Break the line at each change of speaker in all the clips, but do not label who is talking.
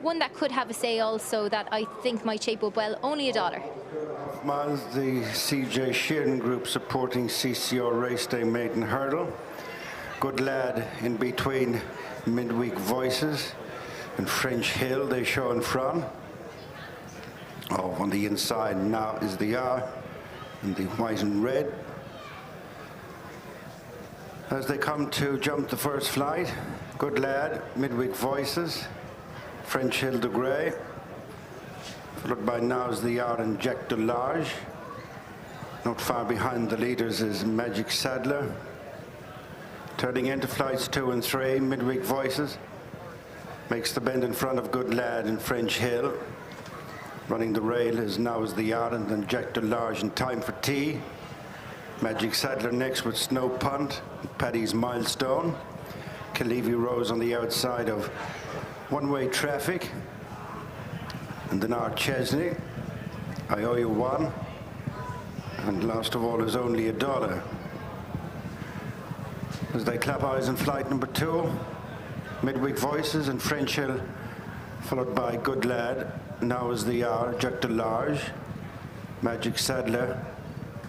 one that could have a sale, so that I think might shape up well. Only $1.
Miles, the CJ Sheeran group supporting CCR Raceday Maiden Hurdle. Good Lad in between Midweek Voices and French Hill, they show in front. Oh, on the inside now is the R in the white and red. As they come to jump the first flight, Good Lad, Midweek Voices, French Hill de Grey, followed by Now's the Hour and Jack de Large. Not far behind the leaders is Magic Saddler. Turning into flights 2 and 3, Midweek Voices makes the bend in front of Good Lad and French Hill. Running the rail is Now's the Hour and then Jack de Large in Time for Tea. Magic Saddler next with Snow Punt, Paddy's Milestone. Kalevi Rose on the outside of One-Way Traffic. And then Art Chesney, I Owe You One. And last of all is Only $1. As they clap eyes on flight number 2, Midweek Voices and French Hill, followed by Good Lad, Now is the Hour, Jack de Large, Magic Saddler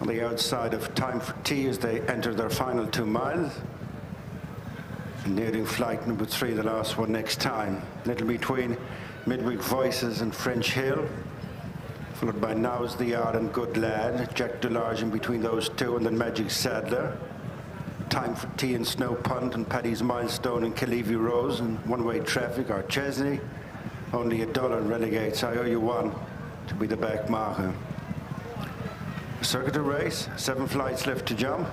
on the outside of Time for Tea as they enter their final 2 miles. And nearing flight number 3, the last one next time. Little between Midweek Voices and French Hill, followed by Now's the Hour and Good Lad, Jack de Large in between those 2, and then Magic Saddler. Time for Tea and Snow Punt and Paddy's Milestone and Kalevi Rose and One-Way Traffic are Chesney. Only $1 relegates I Owe You One to be the back marker. Circuit of race, 7 flights left to jump.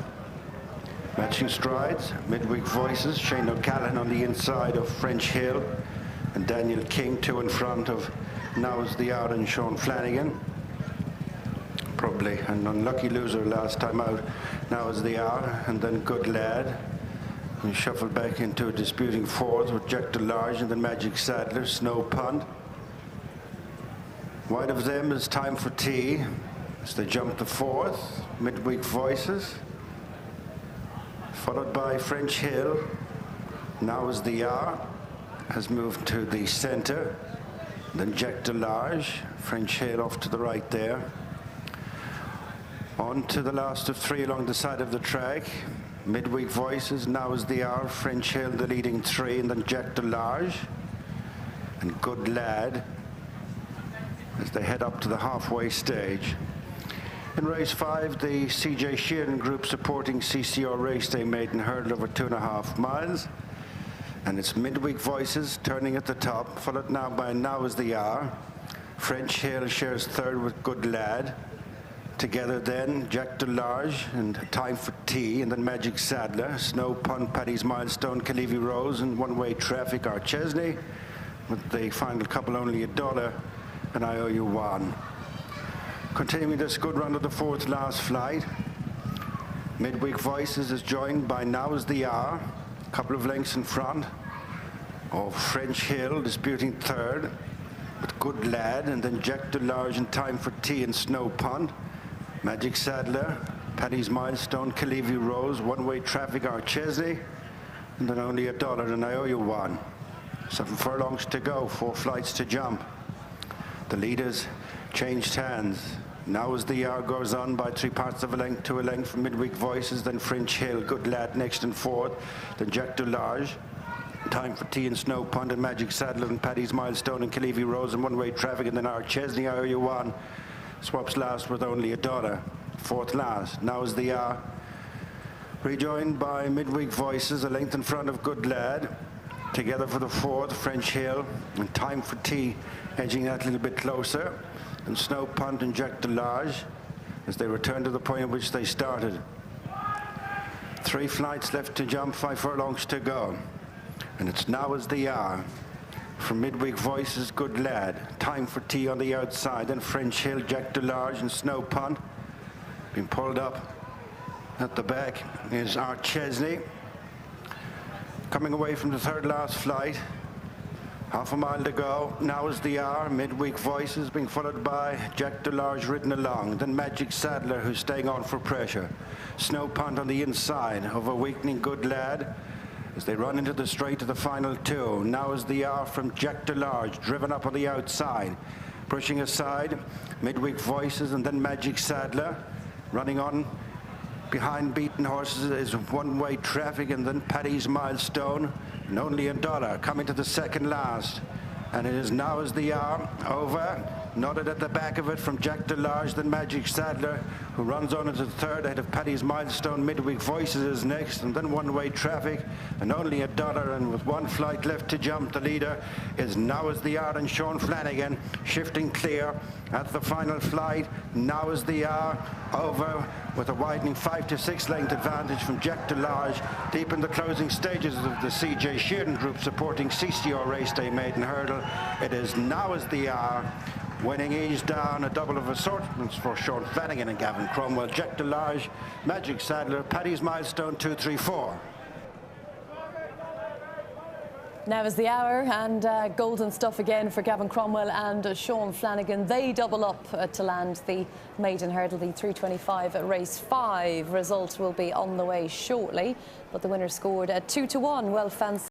Matching strides, Midweek Voices, Shane O'Callaghan on the inside of French Hill and Daniel King 2 in front of Now's the Hour and Sean Flanagan. Probably an unlucky loser last time out. Now's the Hour and then Good Lad. And shuffled back into a disputing 4th with Jack de Large and then Magic Saddler, Snow Punt. Wide of them is Time for Tea as they jump the 4th, Midweek Voices, followed by French Hill. Now is the Hour has moved to the center, then Jack de Large, French Hill off to the right there. On to the last of 3 along the side of the track. Midweek Voices, Now is the Hour, French Hill the leading 3, and then Jack de Large and Good Lad as they head up to the halfway stage. In race 5, the CJ Sheeran group supporting CCR Raceday Maiden Hurdle over 2.5 miles. And it's Midweek Voices turning at the top, followed now by Now is the Hour. French Hill shares 3rd with Good Lad. Together then, Jack de Large and Time for Tea, and then Magic Saddler, Snow Punt, Paddy's Milestone, Kalevi Rose, and One-Way Traffic are Chesney, with the final couple only $1, and I Owe You One. Continuing this good run of the 4th last flight, Midweek Voices is joined by Now's the Hour, a couple of lengths in front of French Hill, disputing 3rd, with Good Lad, and then Jack de Large and Time for Tea and Snow Punt. Magic Saddler, Paddy's Milestone, Kalevi Rose, One-Way Traffic are Chesney, and then only $1, and I Owe You One. 7 furlongs to go, 4 flights to jump. The leaders changed hands. Now as the Hour goes on by 3 parts of a length to a length from Midweek Voices, then French Hill, Good Lad next and 4th, then Jack de Large, Time for Tea and Snow Punt and Magic Saddler and Paddy's Milestone and Kalevi Rose and One-Way Traffic, and then Art Chesney, I Owe You One. Swaps last with only $1. 4th last. Now is the Hour rejoined by Midweek Voices, a length in front of Good Lad. Together for the 4th, French Hill and Time for Tea, edging that a little bit closer. And Snow Punt and Jack de Large as they return to the point at which they started. 3 flights left to jump, 5 furlongs to go. And it's Now is the Hour. From Midweek Voices, Good Lad, Time for Tea on the outside, then French Hill, Jack de Large and Snow Punt. Being pulled up at the back is Art Chesney. Coming away from the 3rd last flight, half a mile to go. Now is the Hour, Midweek Voices being followed by Jack de Large ridden along, then Magic Saddler who's staying on for pressure. Snow Punt on the inside of a weakening Good Lad. as they run into the straight of the final two. Now is the hour from Jack DeLarge, driven up on the outside. Pushing aside, Midweek Voices and then Magic Sadler. Running on behind Beaten Horses is one-way traffic, and then Paddy's Milestone, and only $1 coming to the second last. And it is Now Is the Hour over. Nodded at the back of it from Jack DeLarge, then Magic Sadler, who runs on into the third ahead of Paddy's Milestone. Midweek Voices is next, and then one-way traffic, and only $1. And with one flight left to jump, the leader is Now Is the Hour, and Sean Flanagan shifting clear at the final flight. Now Is the Hour over with a widening 5 to 6 length advantage from Jack DeLarge, deep in the closing stages of the CJ Sheeran group supporting CCO Raceday Maiden Hurdle. It is Now Is the Hour, winning ease down, a double of assortments for Sean Flanagan and Gavin Cromwell. Jack DeLarge, Magic Sadler, Paddy's Milestone 2, 3, 4.
Now is the hour, and golden stuff again for Gavin Cromwell and Sean Flanagan. They double up to land the maiden hurdle, the 325 at race 5. Result will be on the way shortly, but the winner scored at 2 to 1. Well, fans.